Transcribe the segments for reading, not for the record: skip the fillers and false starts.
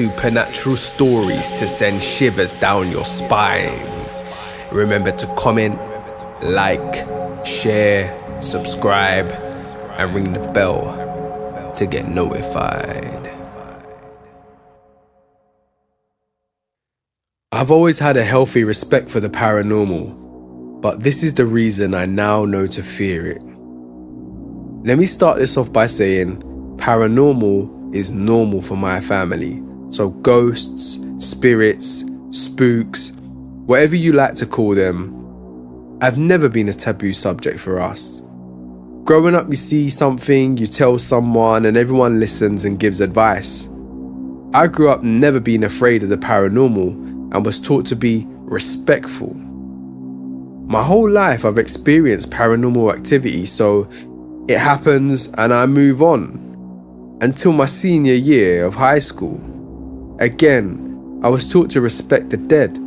supernatural stories to send shivers down your spine. Remember to comment, like, share, subscribe, and ring the bell to get notified. I've always had a healthy respect for the paranormal, but this is the reason I now know to fear it. Let me start this off by saying paranormal is normal for my family. So ghosts, spirits, spooks, whatever you like to call them, have never been a taboo subject for us. Growing up, you see something, you tell someone, and everyone listens and gives advice. I grew up never being afraid of the paranormal and was taught to be respectful. My whole life I've experienced paranormal activity, so it happens and I move on. Until my senior year of high school. Again, I was taught to respect the dead,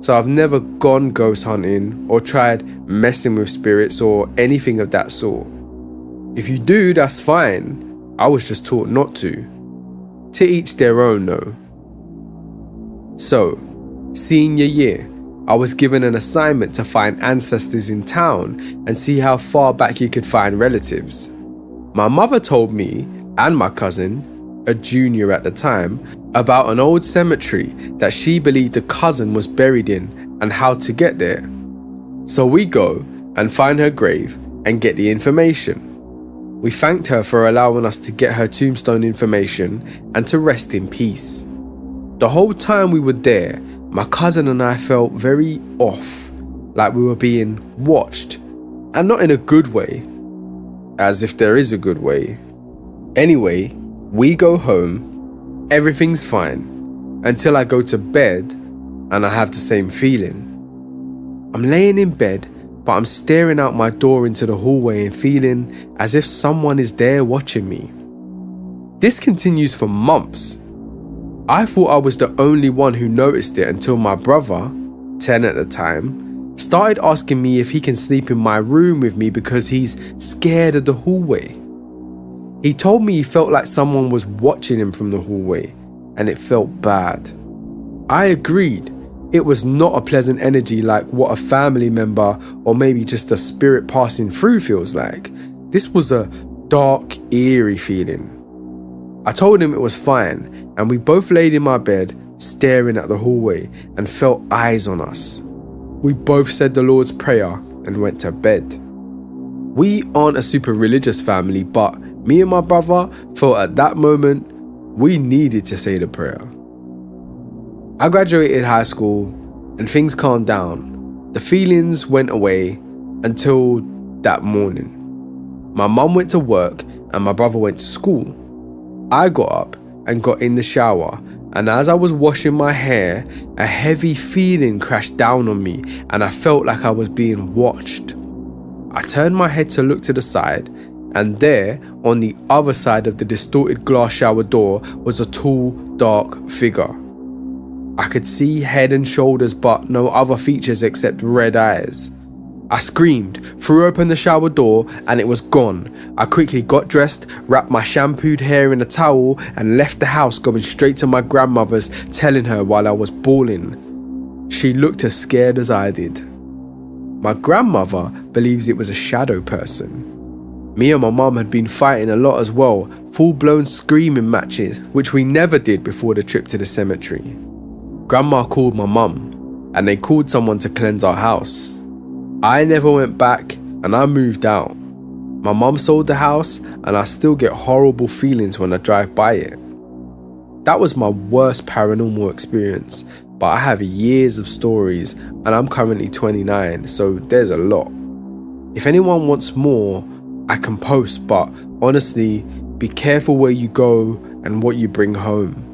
so I've never gone ghost hunting or tried messing with spirits or anything of that sort. If you do, that's fine. I was just taught not to. To each their own though. So, senior year, I was given an assignment to find ancestors in town and see how far back you could find relatives. My mother told me and my cousin, a junior at the time, about an old cemetery that she believed a cousin was buried in and how to get there. So we go and find her grave and get the information. We thanked her for allowing us to get her tombstone information and to rest in peace. The whole time we were there, my cousin and I felt very off, like we were being watched, and not in a good way, as if there is a good way. Anyway, we go home, everything's fine, until I go to bed and I have the same feeling. I'm laying in bed, but I'm staring out my door into the hallway and feeling as if someone is there watching me. This continues for months. I thought I was the only one who noticed it until my brother, 10 at the time, started asking me if he can sleep in my room with me because he's scared of the hallway. He told me he felt like someone was watching him from the hallway, and it felt bad. I agreed. It was not a pleasant energy like what a family member or maybe just a spirit passing through feels like. This was a dark, eerie feeling. I told him it was fine, and we both laid in my bed, staring at the hallway, and felt eyes on us. We both said the Lord's Prayer and went to bed. We aren't a super religious family, but me and my brother felt at that moment we needed to say the prayer. I graduated high school and things calmed down. The feelings went away until that morning. My mum went to work and my brother went to school. I got up and got in the shower, and as I was washing my hair, a heavy feeling crashed down on me and I felt like I was being watched. I turned my head to look to the side, and there, on the other side of the distorted glass shower door, was a tall, dark figure. I could see head and shoulders but no other features except red eyes. I screamed, threw open the shower door, and it was gone. I quickly got dressed, wrapped my shampooed hair in a towel, and left the house, going straight to my grandmother's, telling her while I was bawling. She looked as scared as I did. My grandmother believes it was a shadow person. Me and my mum had been fighting a lot as well, full-blown screaming matches, which we never did before the trip to the cemetery. Grandma called my mum, and they called someone to cleanse our house. I never went back, and I moved out. My mum sold the house, and I still get horrible feelings when I drive by it. That was my worst paranormal experience, but I have years of stories, and I'm currently 29, so there's a lot. If anyone wants more, I can post, but honestly, be careful where you go and what you bring home.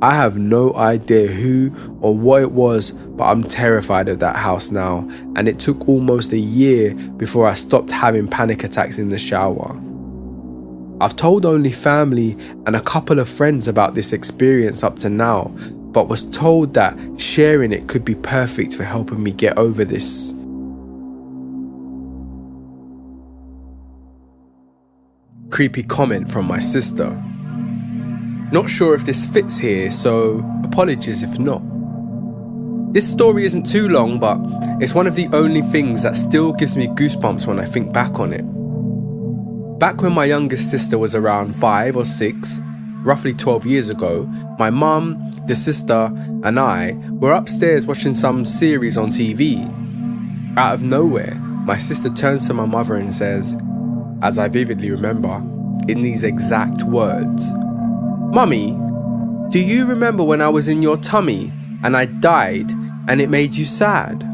I have no idea who or what it was, but I'm terrified of that house now, and it took almost a year before I stopped having panic attacks in the shower. I've told only family and a couple of friends about this experience up to now, but was told that sharing it could be perfect for helping me get over this. Creepy comment from my sister. Not sure if this fits here, so apologies if not. This story isn't too long, but it's one of the only things that still gives me goosebumps when I think back on it. Back when my youngest sister was around 5 or 6, roughly 12 years ago, my mum, the sister, and I were upstairs watching some series on TV. Out of nowhere, my sister turns to my mother and says, as I vividly remember, in these exact words, "Mummy, do you remember when I was in your tummy and I died and it made you sad?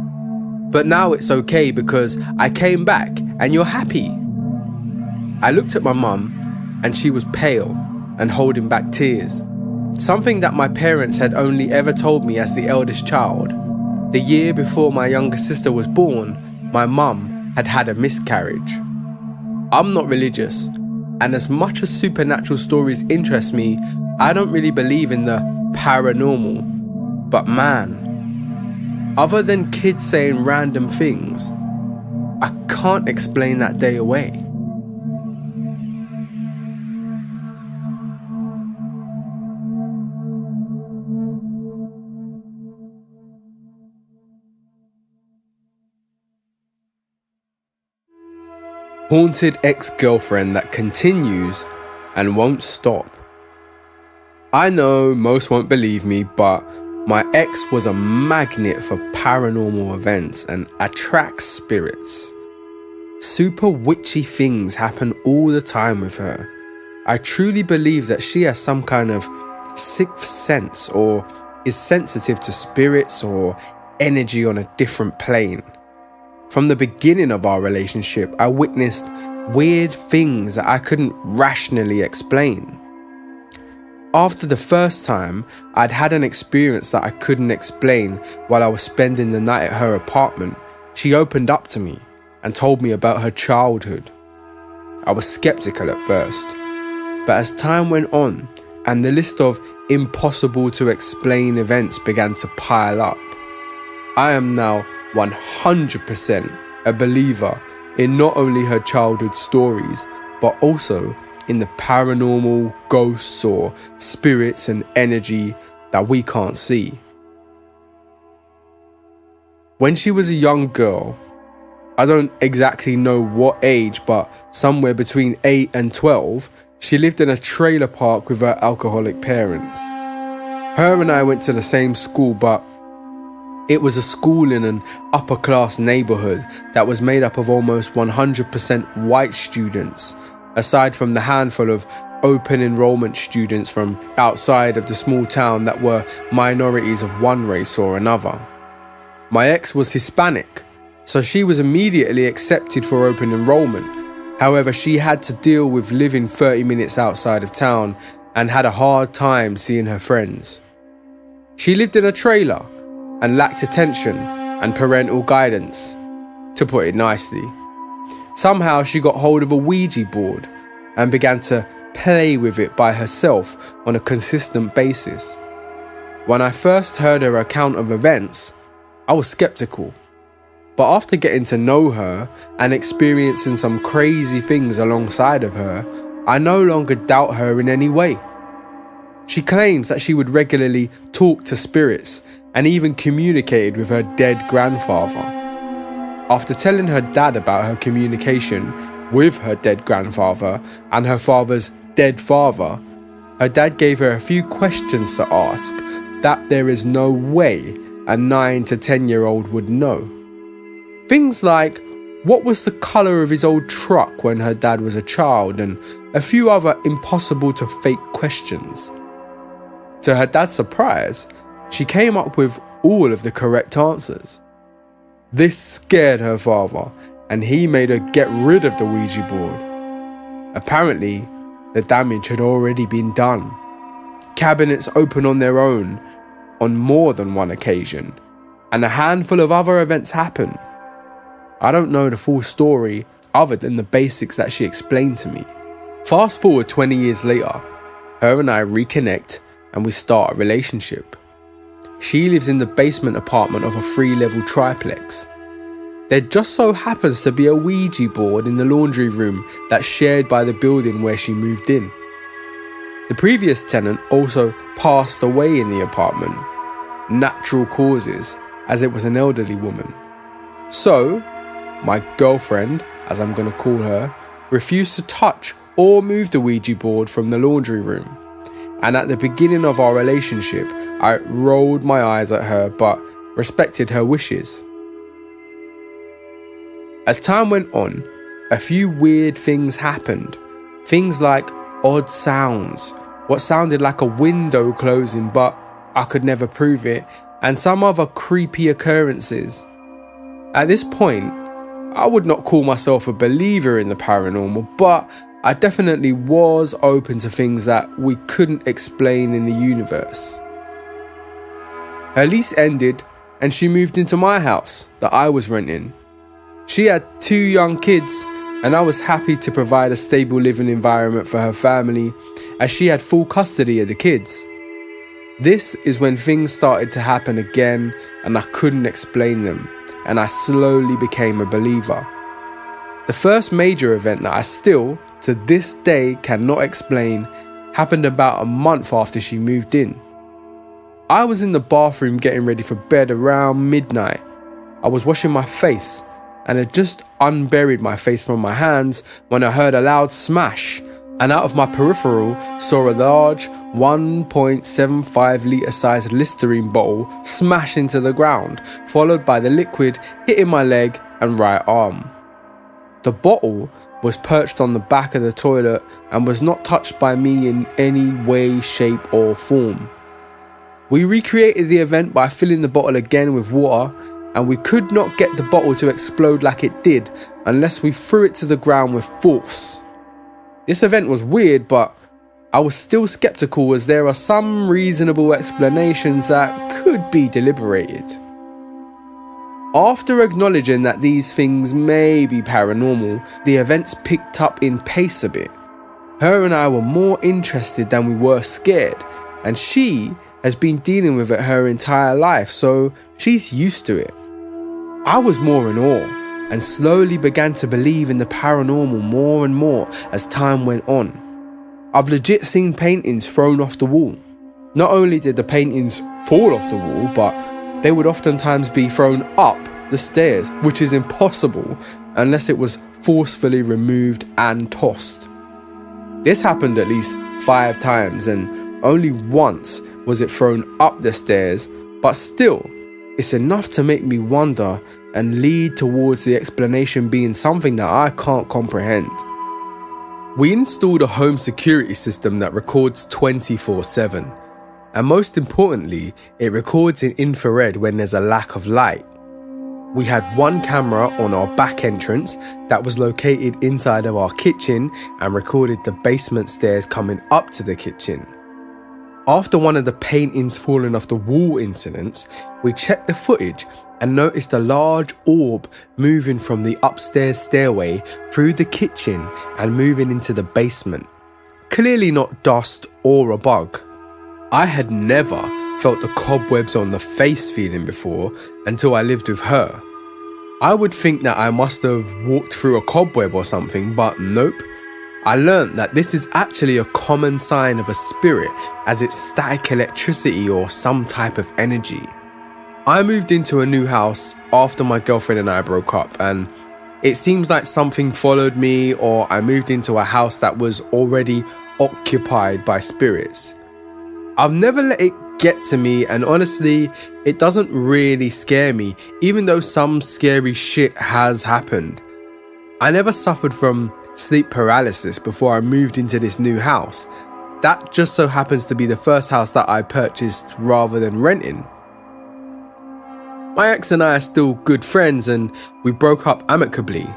But now it's okay because I came back and you're happy." I looked at my mum and she was pale and holding back tears. Something that my parents had only ever told me as the eldest child. The year before my younger sister was born, my mum had had a miscarriage. I'm not religious, and as much as supernatural stories interest me, I don't really believe in the paranormal. But man, other than kids saying random things, I can't explain that day away. Haunted ex-girlfriend that continues and won't stop. I know most won't believe me, but my ex was a magnet for paranormal events and attracts spirits. Super witchy things happen all the time with her. I truly believe that she has some kind of sixth sense or is sensitive to spirits or energy on a different plane. From the beginning of our relationship, I witnessed weird things that I couldn't rationally explain. After the first time, I'd had an experience that I couldn't explain while I was spending the night at her apartment. She opened up to me and told me about her childhood. I was skeptical at first, but as time went on and the list of impossible to explain events began to pile up, I am now 100% a believer in not only her childhood stories, but also in the paranormal, ghosts or spirits and energy that we can't see. When she was a young girl, I don't exactly know what age, but somewhere between 8 and 12, she lived in a trailer park with her alcoholic parents. Her and I went to the same school, but it was a school in an upper-class neighborhood that was made up of almost 100% white students, aside from the handful of open enrollment students from outside of the small town that were minorities of one race or another. My ex was Hispanic, so she was immediately accepted for open enrollment. However, she had to deal with living 30 minutes outside of town and had a hard time seeing her friends. She lived in a trailer and lacked attention and parental guidance, to put it nicely. Somehow she got hold of a Ouija board and began to play with it by herself on a consistent basis. When I first heard her account of events, I was skeptical. But after getting to know her and experiencing some crazy things alongside of her, I no longer doubt her in any way. She claims that she would regularly talk to spirits and even communicated with her dead grandfather. After telling her dad about her communication with her dead grandfather and her father's dead father, her dad gave her a few questions to ask that there is no way a 9 to 10-year-old would know. Things like, what was the colour of his old truck when her dad was a child, and a few other impossible to fake questions. To her dad's surprise, she came up with all of the correct answers. This scared her father, and he made her get rid of the Ouija board. Apparently, the damage had already been done. Cabinets open on their own on more than one occasion, and a handful of other events happen. I don't know the full story other than the basics that she explained to me. Fast forward 20 years later, her and I reconnect and we start a relationship. She lives in the basement apartment of a 3-level triplex. There just so happens to be a Ouija board in the laundry room that's shared by the building where she moved in. The previous tenant also passed away in the apartment, natural causes, as it was an elderly woman. So, my girlfriend, as I'm going to call her, refused to touch or move the Ouija board from the laundry room. And at the beginning of our relationship, I rolled my eyes at her but respected her wishes. As time went on, a few weird things happened. Things like odd sounds, what sounded like a window closing but I could never prove it, and some other creepy occurrences. At this point, I would not call myself a believer in the paranormal, but I definitely was open to things that we couldn't explain in the universe. Her lease ended and she moved into my house that I was renting. She had 2 young kids and I was happy to provide a stable living environment for her family as she had full custody of the kids. This is when things started to happen again and I couldn't explain them, and I slowly became a believer. The first major event that I still, to this day, cannot explain happened about a month after she moved in. I was in the bathroom getting ready for bed around midnight. I was washing my face and had just unburied my face from my hands when I heard a loud smash, and out of my peripheral saw a large 1.75 litre sized Listerine bottle smash into the ground, followed by the liquid hitting my leg and right arm. The bottle was perched on the back of the toilet and was not touched by me in any way, shape or form. We recreated the event by filling the bottle again with water, and we could not get the bottle to explode like it did unless we threw it to the ground with force. This event was weird, but I was still skeptical as there are some reasonable explanations that could be deliberated. After acknowledging that these things may be paranormal, the events picked up in pace a bit. Her and I were more interested than we were scared, and she has been dealing with it her entire life, so she's used to it. I was more in awe and slowly began to believe in the paranormal more and more as time went on. I've legit seen paintings thrown off the wall. Not only did the paintings fall off the wall, but they would oftentimes be thrown up the stairs, which is impossible unless it was forcefully removed and tossed. This happened at least 5 times, and only once was it thrown up the stairs, but still, it's enough to make me wonder and lead towards the explanation being something that I can't comprehend. We installed a home security system that records 24/7, and most importantly, it records in infrared when there's a lack of light. We had one camera on our back entrance that was located inside of our kitchen and recorded the basement stairs coming up to the kitchen. After one of the paintings falling off the wall incidents, we checked the footage and noticed a large orb moving from the upstairs stairway through the kitchen and moving into the basement. Clearly not dust or a bug. I had never felt the cobwebs on the face feeling before until I lived with her. I would think that I must have walked through a cobweb or something, but nope. I learnt that this is actually a common sign of a spirit, as it's static electricity or some type of energy. I moved into a new house after my girlfriend and I broke up, and it seems like something followed me, or I moved into a house that was already occupied by spirits. I've never let it get to me, and honestly, it doesn't really scare me, even though some scary shit has happened. I never suffered from sleep paralysis before I moved into this new house. That just so happens to be the first house that I purchased rather than renting. My ex and I are still good friends, and we broke up amicably.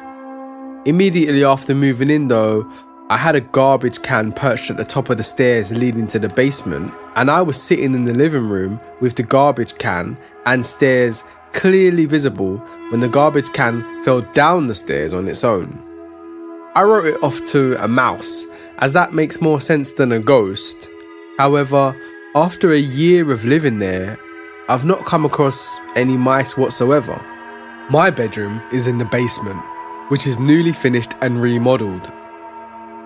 Immediately after moving in though, I had a garbage can perched at the top of the stairs leading to the basement, and I was sitting in the living room with the garbage can and stairs clearly visible when the garbage can fell down the stairs on its own. I wrote it off to a mouse, as that makes more sense than a ghost. However, after a year of living there, I've not come across any mice whatsoever. My bedroom is in the basement, which is newly finished and remodelled.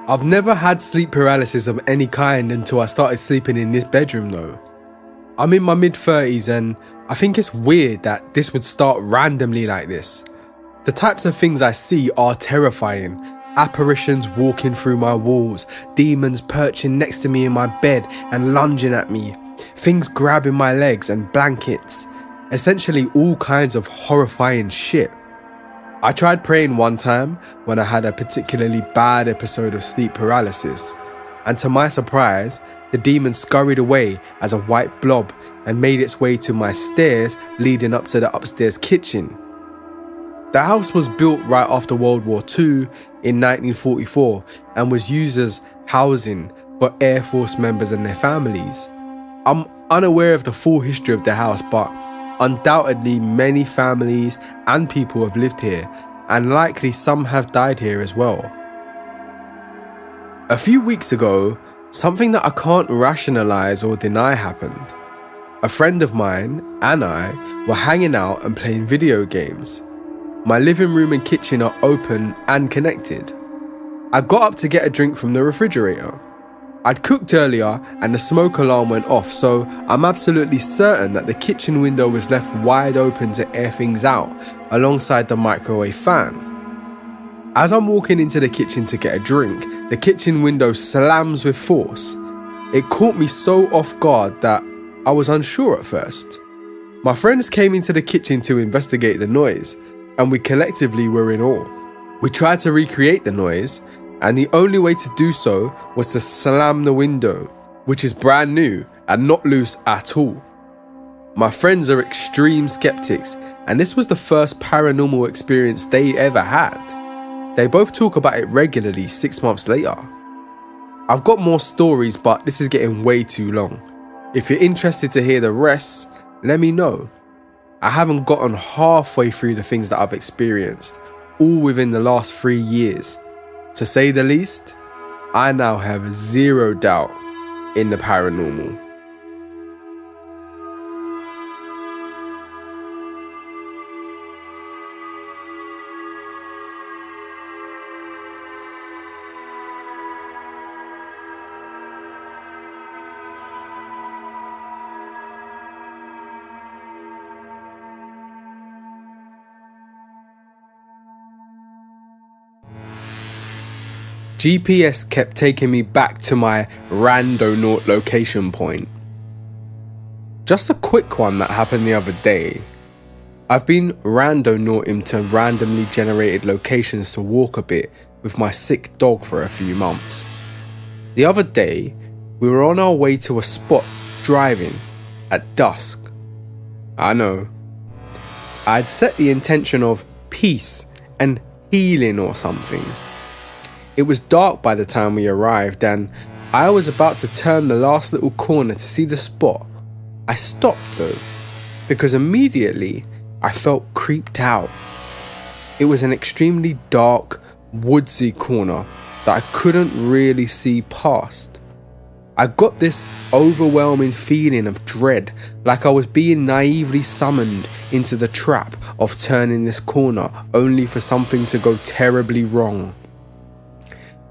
I've never had sleep paralysis of any kind until I started sleeping in this bedroom though. I'm in my mid-30s and I think it's weird that this would start randomly like this. The types of things I see are terrifying. Apparitions walking through my walls, demons perching next to me in my bed and lunging at me, things grabbing my legs and blankets, essentially all kinds of horrifying shit. I tried praying one time when I had a particularly bad episode of sleep paralysis, and to my surprise, the demon scurried away as a white blob and made its way to my stairs leading up to the upstairs kitchen. The house was built right after World War II in 1944 and was used as housing for Air Force members and their families. I'm unaware of the full history of the house, but undoubtedly many families and people have lived here, and likely some have died here as well. A few weeks ago, something that I can't rationalize or deny happened. A friend of mine and I were hanging out and playing video games. My living room and kitchen are open and connected. I got up to get a drink from the refrigerator. I'd cooked earlier and the smoke alarm went off, so I'm absolutely certain that the kitchen window was left wide open to air things out alongside the microwave fan. As I'm walking into the kitchen to get a drink, the kitchen window slams with force. It caught me so off guard that I was unsure at first. My friends came into the kitchen to investigate the noise, and we collectively were in awe. We tried to recreate the noise, and the only way to do so was to slam the window, which is brand new and not loose at all. My friends are extreme skeptics, and this was the first paranormal experience they ever had. They both talk about it regularly 6 months later. I've got more stories, but this is getting way too long. If you're interested to hear the rest, let me know. I haven't gotten halfway through the things that I've experienced, all within the last 3 years. To say the least, I now have zero doubt in the paranormal. GPS kept taking me back to my Randonaut location point. Just a quick one that happened the other day. I've been randonauting to randomly generated locations to walk a bit with my sick dog for a few months. The other day, we were on our way to a spot driving at dusk. I know. I'd set the intention of peace and healing or something. It was dark by the time we arrived, and I was about to turn the last little corner to see the spot. I stopped though, because immediately I felt creeped out. It was an extremely dark, woodsy corner that I couldn't really see past. I got this overwhelming feeling of dread, like I was being naively summoned into the trap of turning this corner only for something to go terribly wrong.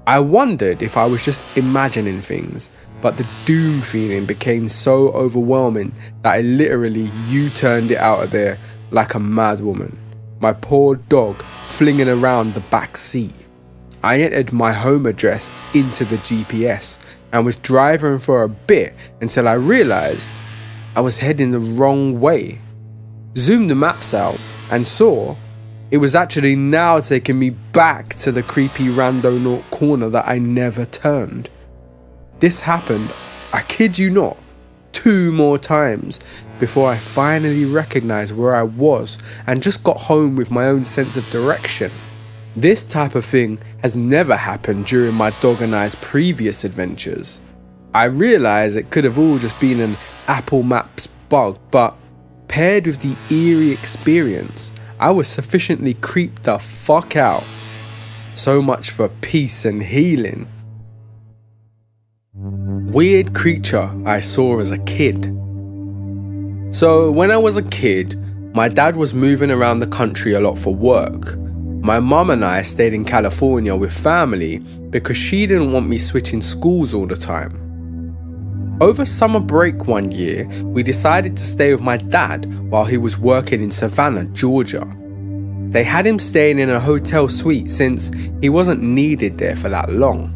I wondered if I was just imagining things, but the doom feeling became so overwhelming that I literally U-turned it out of there like a madwoman, my poor dog flinging around the back seat. I entered my home address into the GPS and was driving for a bit until I realised I was heading the wrong way. Zoomed the maps out and saw it was actually now taking me back to the creepy Randonaut corner that I never turned. This happened, I kid you not, 2 more times before I finally recognised where I was and just got home with my own sense of direction. This type of thing has never happened during my dog and I's previous adventures. I realise it could have all just been an Apple Maps bug, but paired with the eerie experience, I was sufficiently creeped the fuck out. So much for peace and healing. Weird creature I saw as a kid. So when I was a kid, my dad was moving around the country a lot for work. My mum and I stayed in California with family because she didn't want me switching schools all the time. Over summer break one year, we decided to stay with my dad while he was working in Savannah, Georgia. They had him staying in a hotel suite since he wasn't needed there for that long.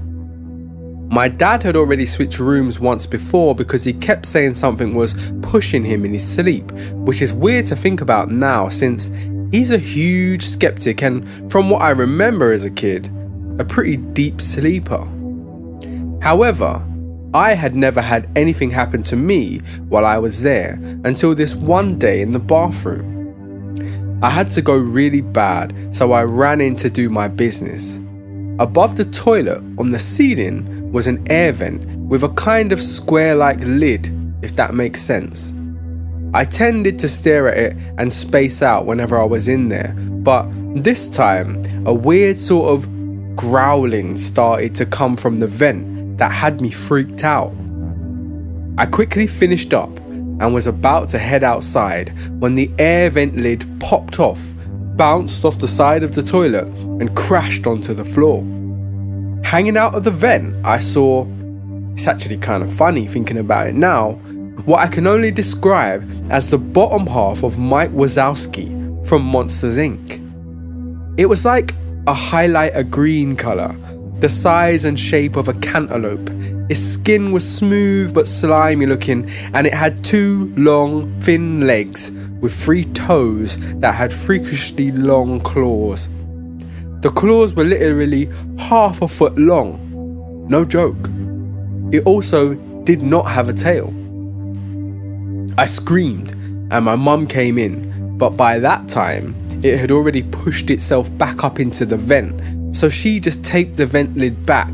My dad had already switched rooms once before because he kept saying something was pushing him in his sleep, which is weird to think about now since he's a huge skeptic and, from what I remember as a kid, a pretty deep sleeper. However, I had never had anything happen to me while I was there until this one day in the bathroom. I had to go really bad, so I ran in to do my business. Above the toilet on the ceiling was an air vent with a kind of square-like lid, if that makes sense. I tended to stare at it and space out whenever I was in there, but this time a weird sort of growling started to come from the vent that had me freaked out. I quickly finished up and was about to head outside when the air vent lid popped off, bounced off the side of the toilet and crashed onto the floor. Hanging out of the vent, I saw, it's actually kind of funny thinking about it now, what I can only describe as the bottom half of Mike Wazowski from Monsters Inc. It was like a highlighter green colour, the size and shape of a cantaloupe. Its skin was smooth but slimy looking, and it had 2 long, thin legs with 3 toes that had freakishly long claws. The claws were literally half a foot long. No joke. It also did not have a tail. I screamed and my mum came in, but by that time it had already pushed itself back up into the vent, so she just taped the vent lid back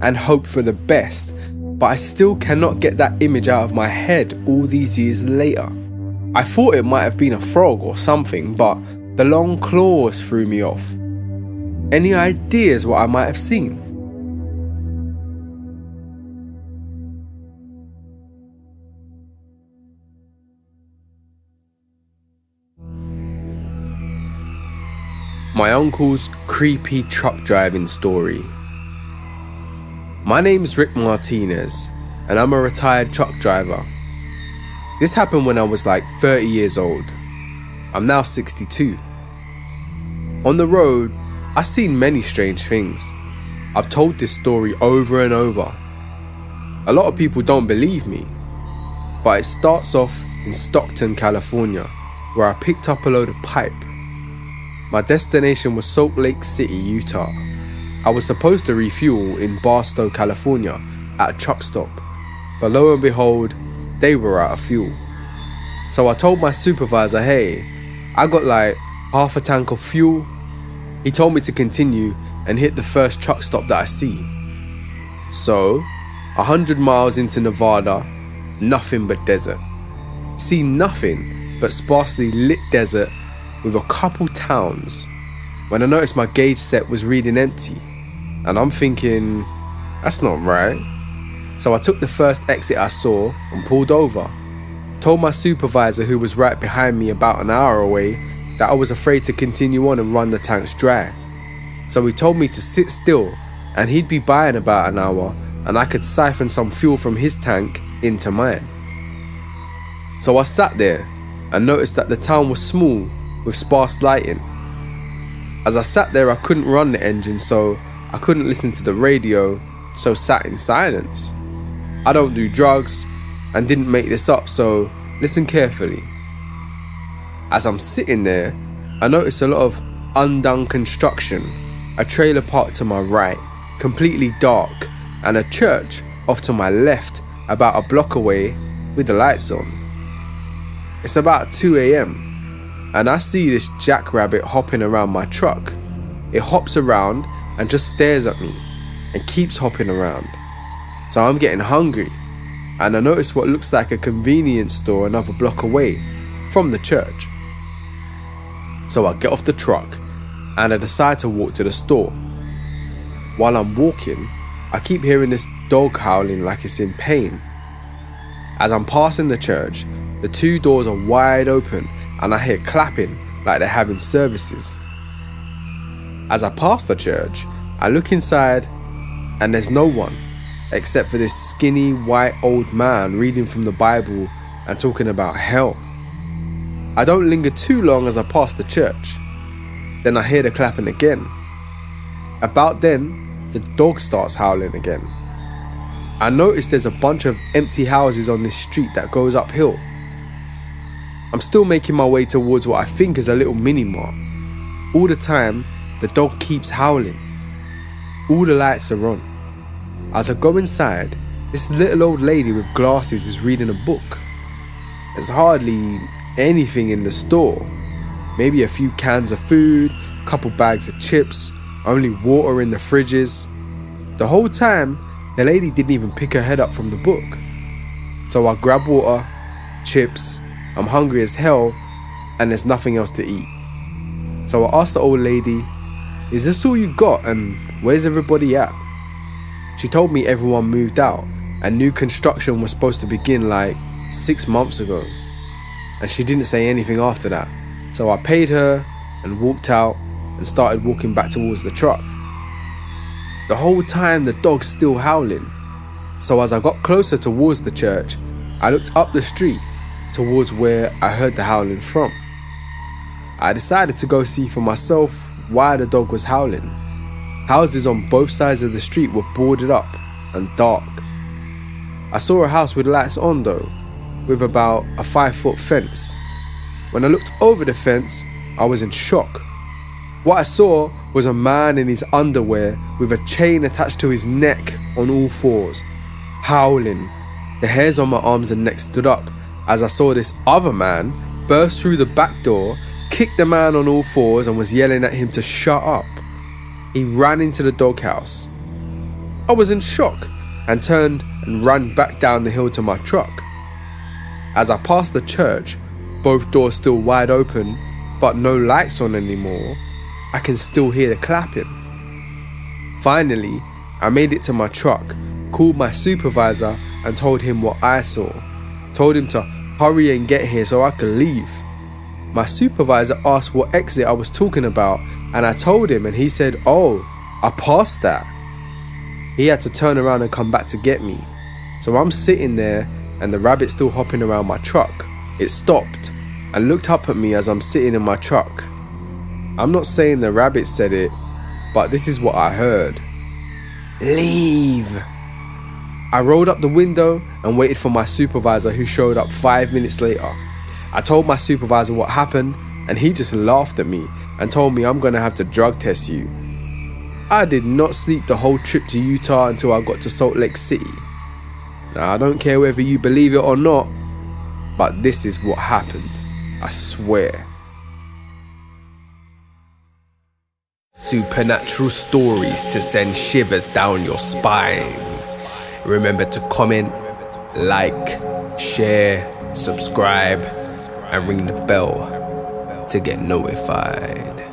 and hoped for the best, but I still cannot get that image out of my head all these years later. I thought it might have been a frog or something, but the long claws threw me off. Any ideas what I might have seen? My uncle's creepy truck driving story. My name's Rick Martinez and I'm a retired truck driver. This happened when I was like 30 years old. I'm now 62. On the road, I've seen many strange things. I've told this story over and over. A lot of people don't believe me, but it starts off in Stockton, California, where I picked up a load of pipe. My destination was Salt Lake City, Utah. I was supposed to refuel in Barstow, California at a truck stop, but lo and behold, they were out of fuel. So I told my supervisor, hey, I got like half a tank of fuel. He told me to continue and hit the first truck stop that I see. So, 100 miles into Nevada, nothing but desert. See nothing but sparsely lit desert with a couple towns, when I noticed my gauge set was reading empty, and I'm thinking, that's not right. So I took the first exit I saw and pulled over. Told my supervisor, who was right behind me about an hour away, that I was afraid to continue on and run the tanks dry. So he told me to sit still and he'd be by in about an hour and I could siphon some fuel from his tank into mine. So I sat there and noticed that the town was small with sparse lighting. As I sat there, I couldn't run the engine, so I couldn't listen to the radio, so sat in silence. I don't do drugs and didn't make this up, so listen carefully. As I'm sitting there, I noticed a lot of undone construction, a trailer parked to my right, completely dark, and a church off to my left, about a block away, with the lights on. It's about 2 a.m. and I see this jackrabbit hopping around my truck. It hops around and just stares at me and keeps hopping around. So I'm getting hungry and I notice what looks like a convenience store another block away from the church. So I get off the truck and I decide to walk to the store. While I'm walking, I keep hearing this dog howling like it's in pain. As I'm passing the church, the 2 doors are wide open and I hear clapping like they're having services. As I pass the church, I look inside and there's no one except for this skinny white old man reading from the Bible and talking about hell. I don't linger too long as I pass the church. Then I hear the clapping again. About then, the dog starts howling again. I notice there's a bunch of empty houses on this street that goes uphill. I'm still making my way towards what I think is a little mini-mart. All the time, the dog keeps howling. All the lights are on. As I go inside, this little old lady with glasses is reading a book. There's hardly anything in the store. Maybe a few cans of food, a couple bags of chips, only water in the fridges. The whole time, the lady didn't even pick her head up from the book. So I grab water, chips, I'm hungry as hell, and there's nothing else to eat. So I asked the old lady, "Is this all you got and where's everybody at?" She told me everyone moved out and new construction was supposed to begin like 6 months ago. And she didn't say anything after that. So I paid her and walked out and started walking back towards the truck. The whole time the dog's still howling. So as I got closer towards the church, I looked up the street towards where I heard the howling from. I decided to go see for myself why the dog was howling. Houses on both sides of the street were boarded up and dark. I saw a house with lights on though, with about a 5-foot fence. When I looked over the fence, I was in shock. What I saw was a man in his underwear with a chain attached to his neck on all fours, howling. The hairs on my arms and neck stood up as I saw this other man burst through the back door, kicked the man on all fours and was yelling at him to shut up. He ran into the doghouse. I was in shock and turned and ran back down the hill to my truck. As I passed the church, both doors still wide open, but no lights on anymore, I can still hear the clapping. Finally, I made it to my truck, called my supervisor and told him what I saw. Told him to hurry and get here so I could leave. My supervisor asked what exit I was talking about and I told him and he said, "Oh, I passed that." He had to turn around and come back to get me. So I'm sitting there and the rabbit's still hopping around my truck. It stopped and looked up at me as I'm sitting in my truck. I'm not saying the rabbit said it, but this is what I heard. "Leave." I rolled up the window and waited for my supervisor who showed up 5 minutes later. I told my supervisor what happened and he just laughed at me and told me I'm gonna have to drug test you. I did not sleep the whole trip to Utah until I got to Salt Lake City. Now I don't care whether you believe it or not, but this is what happened, I swear. Supernatural stories to send shivers down your spine. Remember to comment, like, share, subscribe, and ring the bell to get notified.